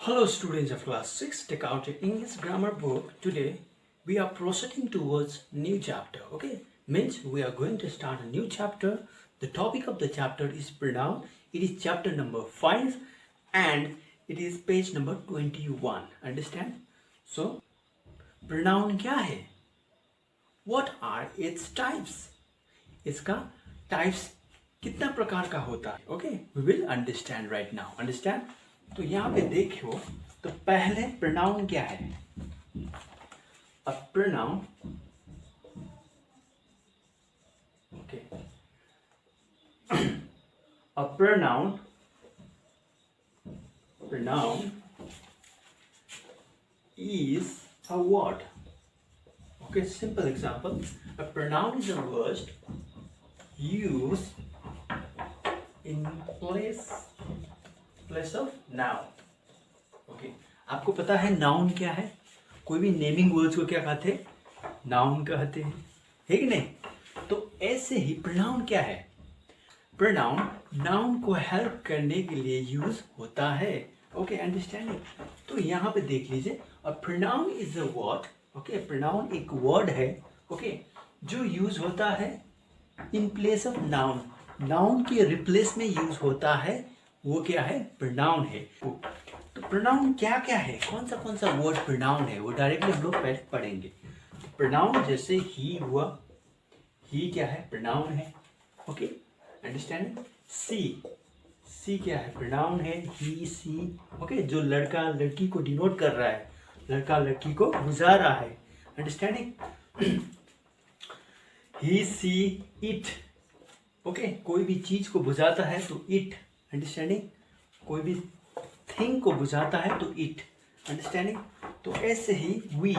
Hello students of class 6, take out your English grammar book. Today we are proceeding towards new chapter. Okay, means we are going to start a new chapter. The topic of the chapter is pronoun. It is chapter number 5 and it is page number 21. Understand? So, pronoun क्या है? What are its types? इसका types कितना प्रकार का होता है? Okay, we will understand right now. Understand? तो यहाँ पे देखो तो पहले pronoun क्या है? A pronoun, okay. A pronoun is a word. Okay, simple example. A pronoun is a word used in place of noun. Okay, आपको पता है नाउन क्या है? कोई भी नेमिंग वर्ड्स को क्या कहते हैं? नाउन कहते हैं, है कि नहीं? तो ऐसे ही प्रोनाउन क्या है? प्रोनाउन नाउन को हेल्प करने के लिए यूज होता है. Okay, understanding? तो यहाँ पे देख लीजिए, a pronoun is a word. Okay, pronoun एक वर्ड है. ओके, जो यूज होता है in place of noun. Noun के रिप्लेस में यूज होता है. वो क्या है? प्रोनाउन है. तो प्रोनाउन क्या क्या है? कौन सा वर्ड प्रोनाउन है? वो डायरेक्टली हम लोग पढ़ेंगे. प्रोनाउन जैसे ही हुआ, ही क्या है? प्रोनाउन है. Okay, understand? सी क्या है? प्रोनाउन है. ही, सी. ओके, जो लड़का लड़की को डिनोट कर रहा है, लड़का लड़की को बुझा रहा है. Understanding? He, see, it. Okay, कोई भी चीज को बुझाता है तो इट. अंडरस्टैंडिंग? कोई भी थिंग को बुझाता है तो इट. अंडरस्टैंडिंग? तो ऐसे ही वी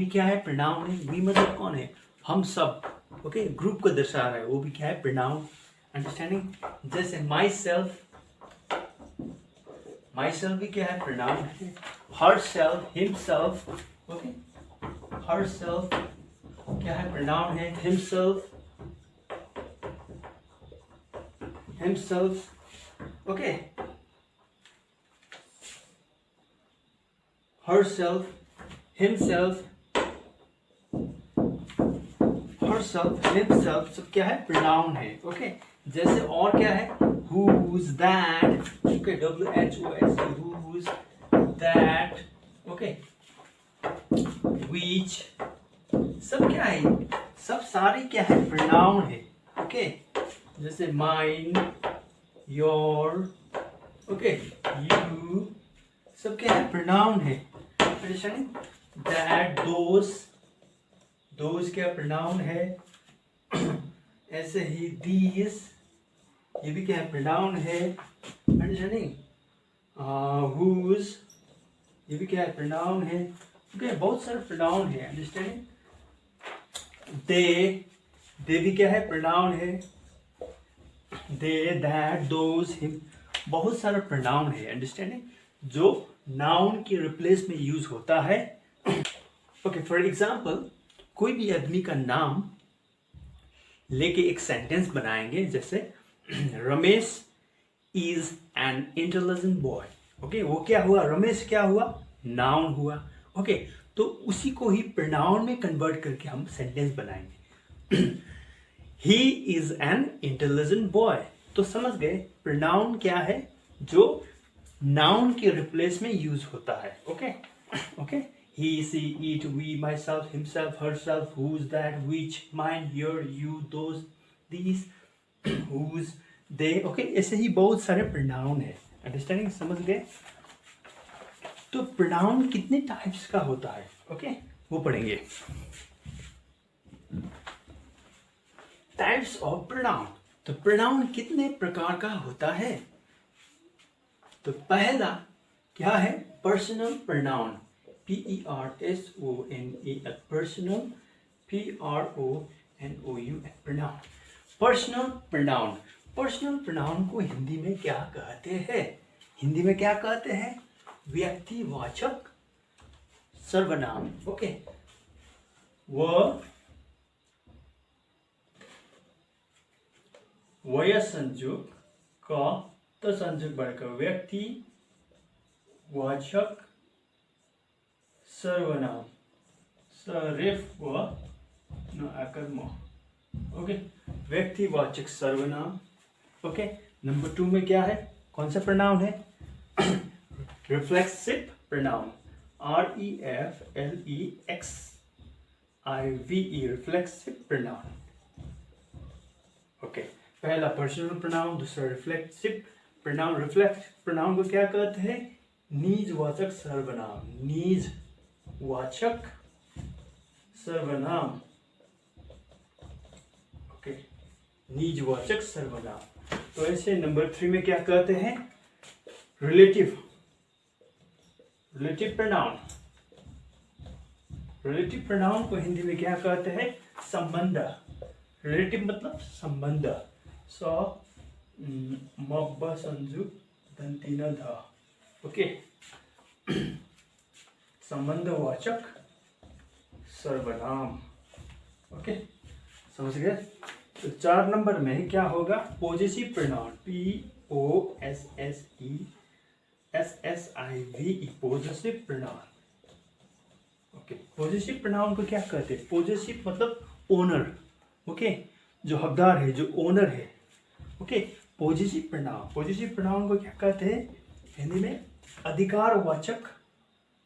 क्या है? प्रोनाउन है. वी मतलब कौन है? हम सब. ओके, ग्रुप को दर्शा रहा है, वो भी क्या है? प्रोनाउन. अंडरस्टैंडिंग? जैसे माई सेल्फ भी क्या है? प्रोनाउन है. Her self, himself. Okay, her self क्या है? प्रोनाउन है. हिमसेल्फ. ओके, herself, himself, सब क्या है? प्रोनाउन है. ओके, जैसे और क्या है? who's that. Okay, WHOS, who's that. Okay, which, सब क्या है? सब सारी क्या है? प्रोनाउन है. ओके, जैसे mine, your, ओके, you, सब क्या है? प्रोनाउन है. दैट, दोज क्या? प्रोनाउन है. ऐसे ही दीज, ये भी क्या है? प्रोनाउन है. अंडरस्टैंडिंग? हुज, ये भी क्या है? प्रोनाउन है. ओके, बहुत सारे प्रोनाउन है. अंडरस्टैंडिंग? दे भी क्या है? प्रोनाउन है. दे, दैट, दोज, हिम, बहुत सारे प्रोनाउन है. अंडरस्टैंडिंग? जो नाउन के रिप्लेस में यूज होता है. ओके, फॉर एग्जाम्पल, कोई भी आदमी का नाम लेके एक सेंटेंस बनाएंगे. जैसे Ramesh is an intelligent boy. Okay, वो क्या हुआ? रमेश क्या हुआ? नाउन हुआ. ओके, तो उसी को ही प्रोनाउन में कन्वर्ट करके हम सेंटेंस बनाएंगे. He is an intelligent boy. तो समझ गए प्रोनाउन क्या है? जो नाउन के रिप्लेस में यूज होता है. Okay, okay, he, she, it, we, myself, himself, herself, who's that, which, mine, your, you, those, these, whose, they. Okay, ऐसे ही बहुत सारे प्रोनाउन है. अंडरस्टैंडिंग? समझ गए? तो प्रोनाउन कितने टाइप्स का होता है? ओके, वो पढ़ेंगे. Types of pronoun. तो प्रोनाउन कितने प्रकार का होता है? तो पहला क्या है? Personal pronoun. PERSONAL, personal. PRONOUN, pronoun. Personal pronoun. Personal pronoun को हिंदी में क्या कहते हैं? हिंदी में क्या कहते हैं? व्यक्तिवाचक सर्वनाम. ओके, वय संजुक का तो संजुक बढ़कर व्यक्ति वाचक सर्वनाम, सरिफ व न आकर म। ओके, व्यक्तिवाचक सर्वनाम। ओके, नंबर 2 में क्या है, कौन सा प्रोनाउन है? Reflexive pronoun, REFLEXIVE, reflexive pronoun. Okay, पहला पर्सनल प्रोनाउन, दूसरा रिफ्लेक्सिव प्रोनाउन। रिफ्लेक्स प्रोनाउन को क्या कहते हैं? निजवाचक सर्वनाम, निजवाचक सर्वनाम। ओके, निजवाचक सर्वनाम। तो ऐसे नंबर 3 में क्या कहते हैं? Relative pronoun. रिलेटिव प्रोनाउन को हिंदी में क्या कहते हैं? संबंध। रिलेटिव मतलब संबंध। मब्बा संजु दंतीना धा। ओके, संबंधवाचक सर्वनाम। ओके, समझ गए? तो 4 नंबर में क्या होगा? Positive pronoun, POSSESSIVE, positive pronoun. Okay, positive pronoun को क्या कहते हैं? पॉजिटिव मतलब ओनर। ओके, जो हकदार है, जो ओनर है। Okay, positive pronoun. Positive pronoun को क्या कहते हैं हिंदी में? अधिकारवाचक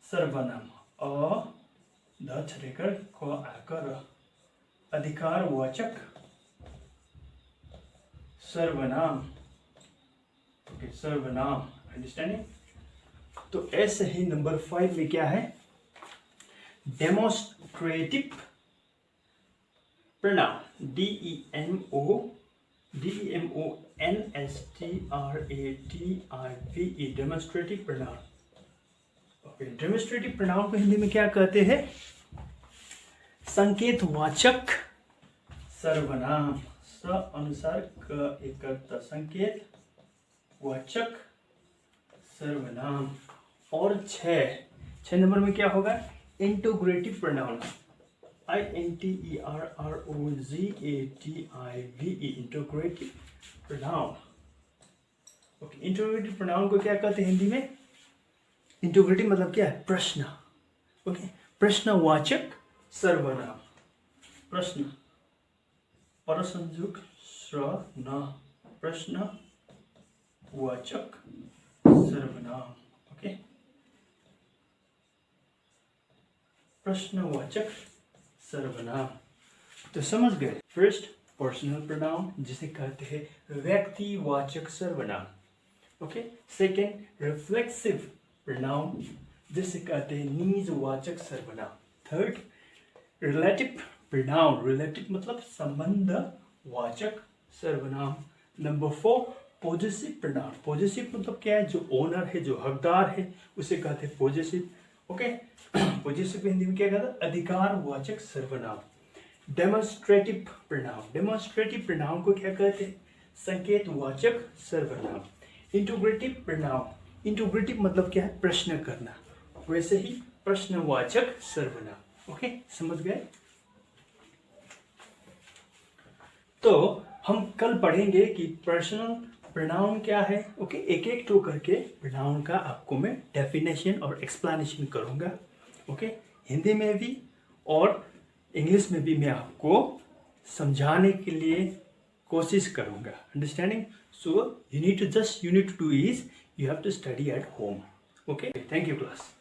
सर्वनाम। ध छरेकर क आकर, अधिकारवाचक सर्वनाम। ओके, सर्वनाम। अंडरस्टैंडिंग? तो ऐसे ही नंबर 5 में क्या है? Demonstrative pronoun, DEMONSTRATIVE, demonstrative pronoun. Okay, demonstrative pronoun को हिंदी में क्या कहते हैं? संकेतवाचक सर्वनाम। स अनुसार क एकर्ता, संकेतवाचक सर्वनाम। और 6 नंबर में क्या होगा? Integrative pronoun, INTERROGATIVE, integrative pronoun. Okay, integrative pronoun को क्या कहते हैं हिंदी में? इंटीग्रेटिव मतलब क्या है? प्रश्न। ओके, प्रश्नवाचक सर्वनाम। प्रश्न, परसंजुक श्र न, प्रश्नवाचक सर्वनाम। ओके, प्रश्नवाचक सर्वनाम। तो समझ गए? फर्स्ट पर्सनल प्रोनाउन, जिसे कहते हैं व्यक्तिवाचक सर्वनाम। ओके, सेकेंड रिफ्लेक्सिव प्रोनाउन, जिसे कहते हैं निजवाचक सर्वनाम। थर्ड रिलेटिव प्रोनाउन, रिलेटिव मतलब संबंधवाचक सर्वनाम। Number 4 positive pronoun. पॉजिटिव मतलब क्या है? जो ओनर है, जो हकदार है, उसे कहते हैं पॉजिटिव। ओके, पॉजिटिव हिंदी में क्या कहता है? अधिकारवाचक सर्वनाम। डेमोन्स्ट्रेटिव प्रोनाउन, डेमोन्स्ट्रेटिव प्रोनाउन को क्या कहते हैं? संकेतवाचक सर्वनाम। इंटीग्रेटिव प्रोनाउन, इंटीग्रेटिव मतलब क्या है? प्रश्न करना, वैसे ही प्रश्नवाचक सर्वनाम। ओके, समझ गए? तो हम कल पढ़ेंगे कि पर्सनल प्रोनाउन क्या है। ओके, एक टू करके प्रोनाउन का आपको मैं डेफिनेशन और एक्सप्लेनेशन करूंगा। ओके, हिंदी में भी और इंग्लिश में भी मैं आपको समझाने के लिए कोशिश करूंगा। Understanding? So you need to do is you have to study at home. Okay, thank you class.